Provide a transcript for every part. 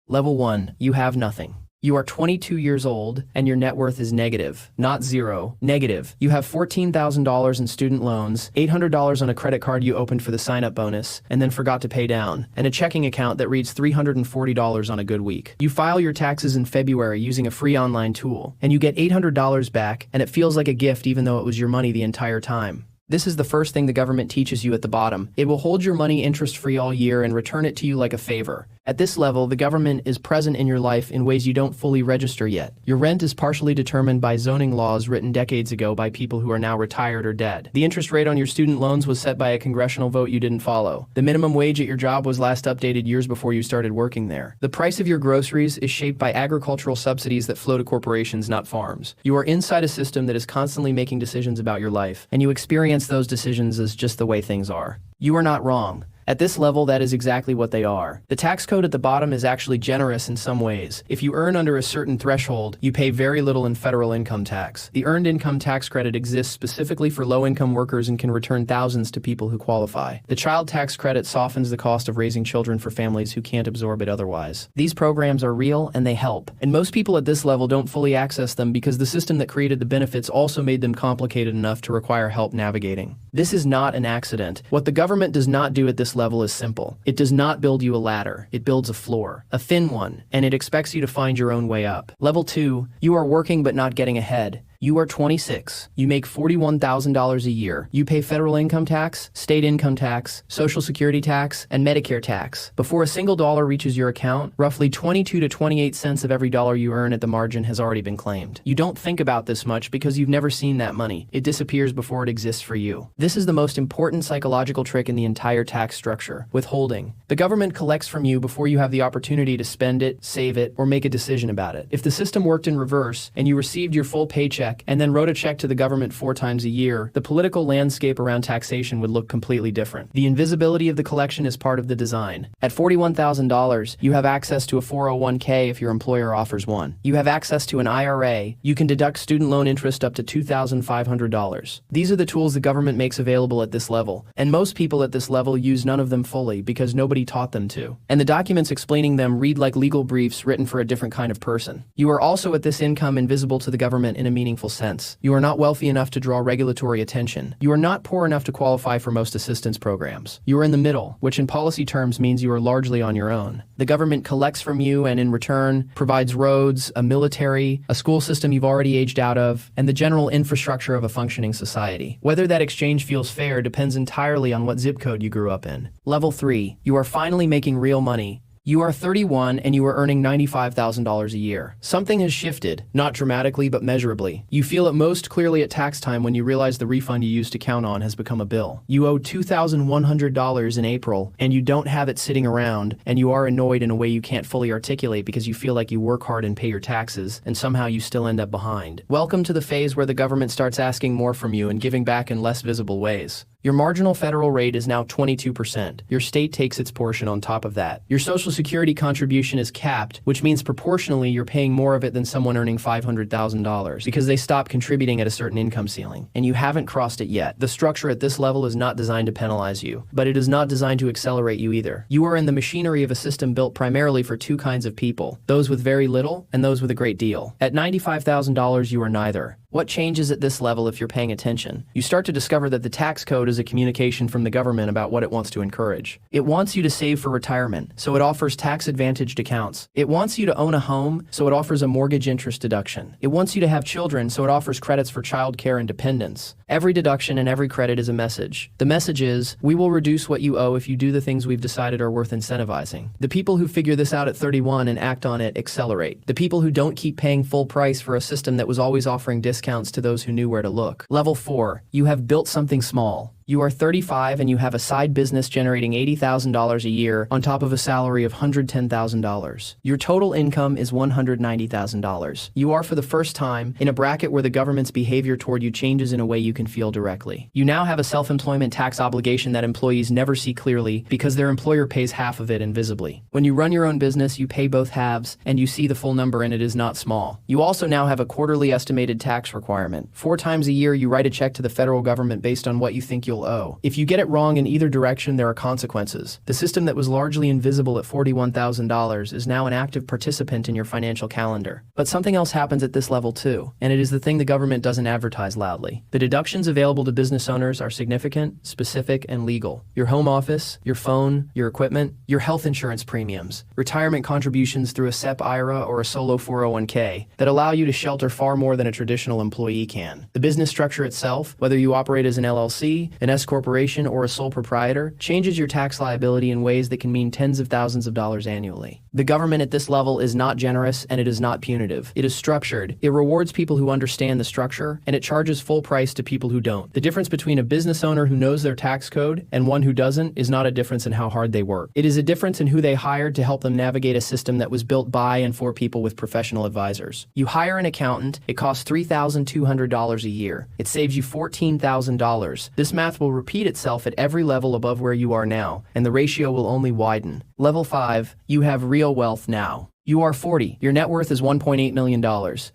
Level 1, you have nothing. You are 22 years old, and your net worth is negative, not zero, negative. You have $14,000 in student loans, $800 on a credit card you opened for the sign-up bonus, and then forgot to pay down, and a checking account that reads $340 on a good week. You file your taxes in February using a free online tool, and you get $800 back, and it feels like a gift even though it was your money the entire time. This is the first thing the government teaches you at the bottom. It will hold your money interest-free all year and return it to you like a favor. At this level, the government is present in your life in ways you don't fully register yet. Your rent is partially determined by zoning laws written decades ago by people who are now retired or dead. The interest rate on your student loans was set by a congressional vote you didn't follow. The minimum wage at your job was last updated years before you started working there. The price of your groceries is shaped by agricultural subsidies that flow to corporations, not farms. You are inside a system that is constantly making decisions about your life, and you experience those decisions as just the way things are. You are not wrong. At this level, that is exactly what they are. The tax code at the bottom is actually generous in some ways. If you earn under a certain threshold, you pay very little in federal income tax. The Earned Income Tax Credit exists specifically for low-income workers and can return thousands to people who qualify. The Child Tax Credit softens the cost of raising children for families who can't absorb it otherwise. These programs are real and they help. And most people at this level don't fully access them because the system that created the benefits also made them complicated enough to require help navigating. This is not an accident. What the government does not do at this level is simple. It does not build you a ladder. It builds a floor, a thin one, and it expects you to find your own way up. Level 2, you are working but not getting ahead. You are 26. You make $41,000 a year. You pay federal income tax, state income tax, Social Security tax, and Medicare tax. Before a single dollar reaches your account, roughly 22 to 28 cents of every dollar you earn at the margin has already been claimed. You don't think about this much because you've never seen that money. It disappears before it exists for you. This is the most important psychological trick in the entire tax structure: withholding. The government collects from you before you have the opportunity to spend it, save it, or make a decision about it. If the system worked in reverse and you received your full paycheck and then wrote a check to the government 4 times a year, the political landscape around taxation would look completely different. The invisibility of the collection is part of the design. At $41,000, you have access to a 401k if your employer offers one. You have access to an IRA. You can deduct student loan interest up to $2,500. These are the tools the government makes available at this level, and most people at this level use none of them fully because nobody taught them to. And the documents explaining them read like legal briefs written for a different kind of person. You are also at this income invisible to the government in a meaningful sense. You are not wealthy enough to draw regulatory attention. You are not poor enough to qualify for most assistance programs. You are in the middle, which in policy terms means you are largely on your own. The government collects from you and in return provides roads, a military, a school system you've already aged out of, and the general infrastructure of a functioning society. Whether that exchange feels fair depends entirely on what zip code you grew up in. Level 3, you are finally making real money. You are 31 and you are earning $95,000 a year. Something has shifted, not dramatically but measurably. You feel it most clearly at tax time when you realize the refund you used to count on has become a bill. You owe $2,100 in April and you don't have it sitting around, and you are annoyed in a way you can't fully articulate because you feel like you work hard and pay your taxes and somehow you still end up behind. Welcome to the phase where the government starts asking more from you and giving back in less visible ways. Your marginal federal rate is now 22%. Your state takes its portion on top of that. Your Social Security contribution is capped, which means proportionally you're paying more of it than someone earning $500,000 because they stop contributing at a certain income ceiling, and you haven't crossed it yet. The structure at this level is not designed to penalize you, but it is not designed to accelerate you either. You are in the machinery of a system built primarily for 2 kinds of people: those with very little and those with a great deal. At $95,000, you are neither. What changes at this level if you're paying attention? You start to discover that the tax code is a communication from the government about what it wants to encourage. It wants you to save for retirement, so it offers tax-advantaged accounts. It wants you to own a home, so it offers a mortgage interest deduction. It wants you to have children, so it offers credits for child care and dependence. Every deduction and every credit is a message. The message is, we will reduce what you owe if you do the things we've decided are worth incentivizing. The people who figure this out at 31 and act on it accelerate. The people who don't keep paying full price for a system that was always offering discounts to those who knew where to look. Level 4, you have built something small. You are 35 and you have a side business generating $80,000 a year on top of a salary of $110,000. Your total income is $190,000. You are for the first time in a bracket where the government's behavior toward you changes in a way you can feel directly. You now have a self-employment tax obligation that employees never see clearly because their employer pays half of it invisibly. When you run your own business, you pay both halves and you see the full number, and it is not small. You also now have a quarterly estimated tax requirement. 4 times a year you write a check to the federal government based on what you think you'll you'll owe. If you get it wrong in either direction, there are consequences. The system that was largely invisible at $41,000 is now an active participant in your financial calendar. But something else happens at this level too, and it is the thing the government doesn't advertise loudly. The deductions available to business owners are significant, specific, and legal. Your home office, your phone, your equipment, your health insurance premiums, retirement contributions through a SEP IRA or a solo 401k that allow you to shelter far more than a traditional employee can. The business structure itself, whether you operate as an LLC, an S corporation, or a sole proprietor, changes your tax liability in ways that can mean tens of thousands of dollars annually. The government at this level is not generous and it is not punitive. It is structured. It rewards people who understand the structure, and it charges full price to people who don't. The difference between a business owner who knows their tax code and one who doesn't is not a difference in how hard they work. It is a difference in who they hired to help them navigate a system that was built by and for people with professional advisors. You hire an accountant, it costs $3,200 a year. It saves you $14,000. This math will repeat itself at every level above where you are now, and the ratio will only widen. Level 5, you have real wealth now. You are 40. Your net worth is $1.8 million.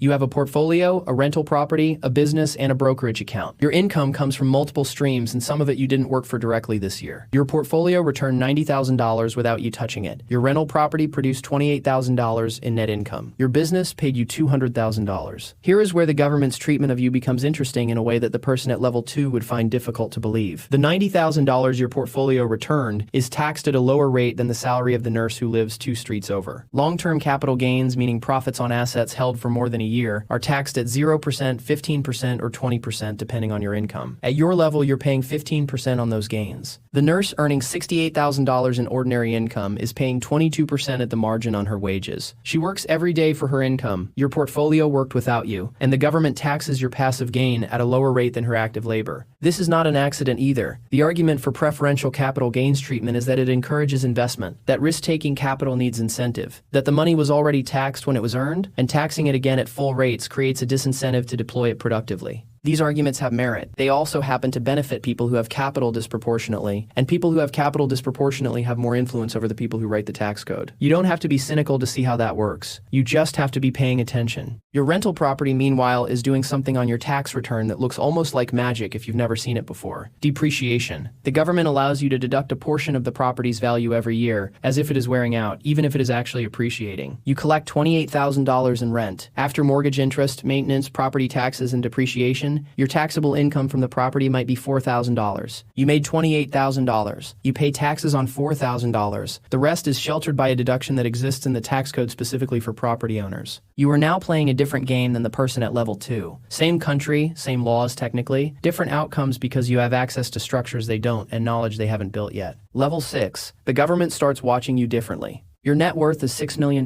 You have a portfolio, a rental property, a business, and a brokerage account. Your income comes from multiple streams, and some of it you didn't work for directly this year. Your portfolio returned $90,000 without you touching it. Your rental property produced $28,000 in net income. Your business paid you $200,000. Here is where the government's treatment of you becomes interesting in a way that the person at level 2 would find difficult to believe. The $90,000 your portfolio returned is taxed at a lower rate than the salary of the nurse who lives 2 streets over. Long-term capital gains, meaning profits on assets held for more than a year, are taxed at 0%, 15%, or 20% depending on your income. At your level, you're paying 15% on those gains. The nurse earning $68,000 in ordinary income is paying 22% at the margin on her wages. She works every day for her income. Your portfolio worked without you, and the government taxes your passive gain at a lower rate than her active labor. This is not an accident either. The argument for preferential capital gains treatment is that it encourages investment, that risk-taking capital needs incentive, that the money was already taxed when it was earned, and taxing it again at full rates creates a disincentive to deploy it productively. These arguments have merit. They also happen to benefit people who have capital disproportionately, and people who have capital disproportionately have more influence over the people who write the tax code. You don't have to be cynical to see how that works. You just have to be paying attention. Your rental property, meanwhile, is doing something on your tax return that looks almost like magic if you've never seen it before. Depreciation. The government allows you to deduct a portion of the property's value every year, as if it is wearing out, even if it is actually appreciating. You collect $28,000 in rent. After mortgage interest, maintenance, property taxes, and depreciation, your taxable income from the property might be $4,000. You made $28,000. You pay taxes on $4,000. The rest is sheltered by a deduction that exists in the tax code specifically for property owners. You are now playing a different game than the person at level 2. Same country, same laws technically, different outcomes because you have access to structures they don't and knowledge they haven't built yet. Level 6. The government starts watching you differently. Your net worth is $6 million.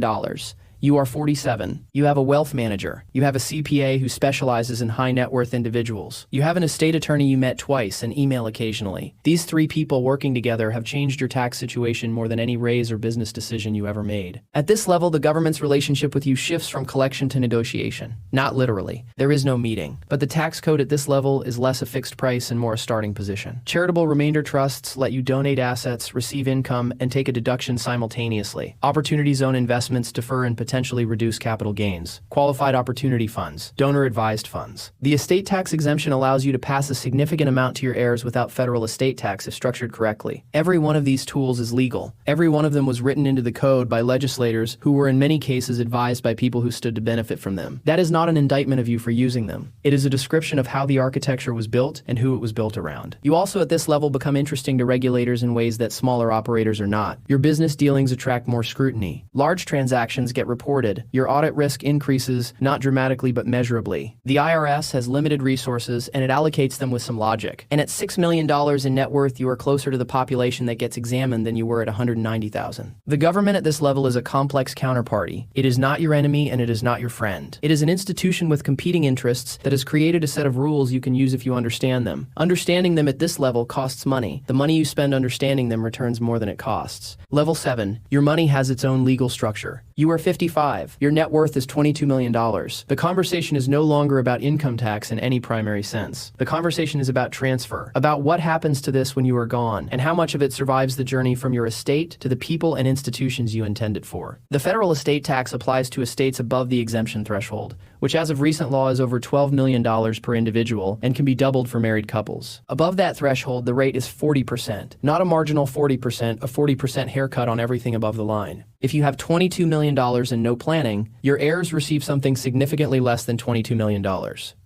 You are 47. You have a wealth manager. You have a CPA who specializes in high net worth individuals. You have an estate attorney you met twice and email occasionally. These 3 people working together have changed your tax situation more than any raise or business decision you ever made. At this level, the government's relationship with you shifts from collection to negotiation. Not literally. There is no meeting. But the tax code at this level is less a fixed price and more a starting position. Charitable remainder trusts let you donate assets, receive income, and take a deduction simultaneously. Opportunity zone investments defer and potentially reduce capital gains. Qualified opportunity funds, donor-advised funds. The estate tax exemption allows you to pass a significant amount to your heirs without federal estate tax if structured correctly. Every one of these tools is legal. Every one of them was written into the code by legislators who were in many cases advised by people who stood to benefit from them. That is not an indictment of you for using them. It is a description of how the architecture was built and who it was built around. You also at this level become interesting to regulators in ways that smaller operators are not. Your business dealings attract more scrutiny. Large transactions get reported. Your audit risk increases, not dramatically but measurably. The IRS has limited resources and it allocates them with some logic. And at $6 million in net worth, you are closer to the population that gets examined than you were at 190,000. The government at this level is a complex counterparty. It is not your enemy and it is not your friend. It is an institution with competing interests that has created a set of rules you can use if you understand them. Understanding them at this level costs money. The money you spend understanding them returns more than it costs. Level 7. Your money has its own legal structure. You are 55. 25. Your net worth is $22 million. The conversation is no longer about income tax in any primary sense. The conversation is about transfer, about what happens to this when you are gone, and how much of it survives the journey from your estate to the people and institutions you intend it for. The federal estate tax applies to estates above the exemption threshold, which as of recent law is over $12 million per individual and can be doubled for married couples. Above that threshold, the rate is 40%, not a marginal 40%, a 40% haircut on everything above the line. If you have $22 million and no planning, your heirs receive something significantly less than $22 million.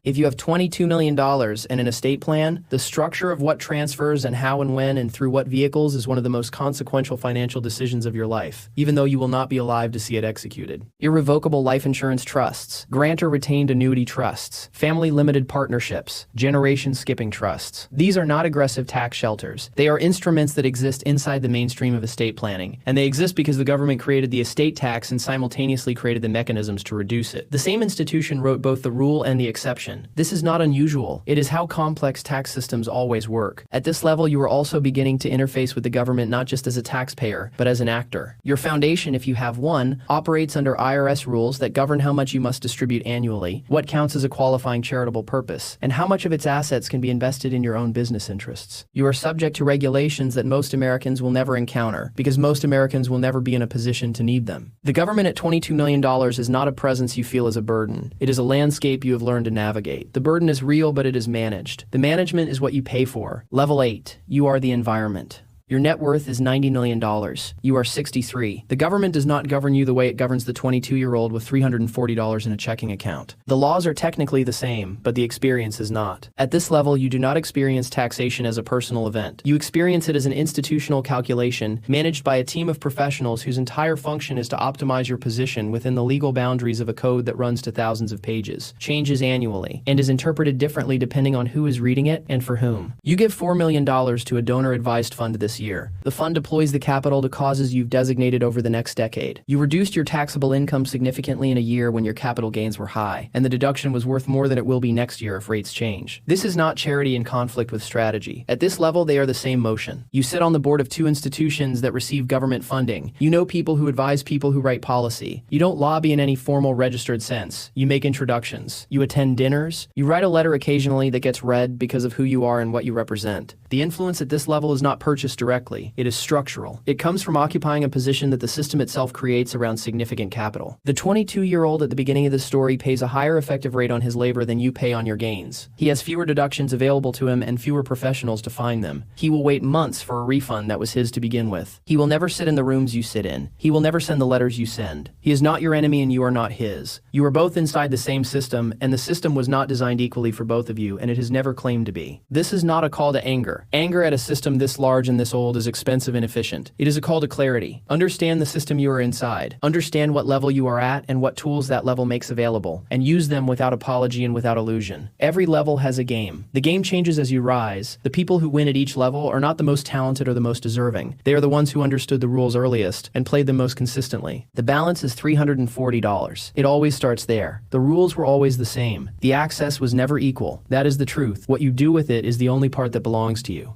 If you have $22 million and an estate plan, the structure of what transfers and how and when and through what vehicles is one of the most consequential financial decisions of your life, even though you will not be alive to see it executed. Irrevocable life insurance trusts, grantor retained annuity trusts, family limited partnerships, generation skipping trusts. These are not aggressive tax shelters. They are instruments that exist inside the mainstream of estate planning, and they exist because the government created the estate tax and simultaneously created the mechanisms to reduce it. The same institution wrote both the rule and the exception. This is not unusual. It is how complex tax systems always work. At this level, you are also beginning to interface with the government not just as a taxpayer, but as an actor. Your foundation, if you have one, operates under IRS rules that govern how much you must distribute annually, what counts as a qualifying charitable purpose, and how much of its assets can be invested in your own business interests. You are subject to regulations that most Americans will never encounter, because most Americans will never be in a position to need them. The government at $22 million is not a presence you feel as a burden. It is a landscape you have learned to navigate. The burden is real, but it is managed. The management is what you pay for. Level 8. You are the environment. Your net worth is $90 million. You are 63. The government does not govern you the way it governs the 22-year-old with $340 in a checking account. The laws are technically the same, but the experience is not. At this level, you do not experience taxation as a personal event. You experience it as an institutional calculation managed by a team of professionals whose entire function is to optimize your position within the legal boundaries of a code that runs to thousands of pages, changes annually, and is interpreted differently depending on who is reading it and for whom. You give $4 million to a donor-advised fund this year. The fund deploys the capital to causes you've designated over the next decade. You reduced your taxable income significantly in a year when your capital gains were high, and the deduction was worth more than it will be next year if rates change. This is not charity in conflict with strategy. At this level, they are the same motion. You sit on the board of 2 institutions that receive government funding. You know people who advise people who write policy. You don't lobby in any formal registered sense. You make introductions. You attend dinners. You write a letter occasionally that gets read because of who you are and what you represent. The influence at this level is not purchased directly. It is structural. It comes from occupying a position that the system itself creates around significant capital. The 22-year-old at the beginning of the story pays a higher effective rate on his labor than you pay on your gains. He has fewer deductions available to him and fewer professionals to find them. He will wait months for a refund that was his to begin with. He will never sit in the rooms you sit in. He will never send the letters you send. He is not your enemy and you are not his. You are both inside the same system, and the system was not designed equally for both of you, and it has never claimed to be. This is not a call to anger. Anger at a system this large and this old is expensive and efficient. It is a call to clarity. Understand the system you are inside. Understand what level you are at and what tools that level makes available, and use them without apology and without illusion. Every level has a game. The game changes as you rise. The people who win at each level are not the most talented or the most deserving. They are the ones who understood the rules earliest and played them most consistently. The balance is $340. It always starts there. The rules were always the same. The access was never equal. That is the truth. What you do with it is the only part that belongs to you.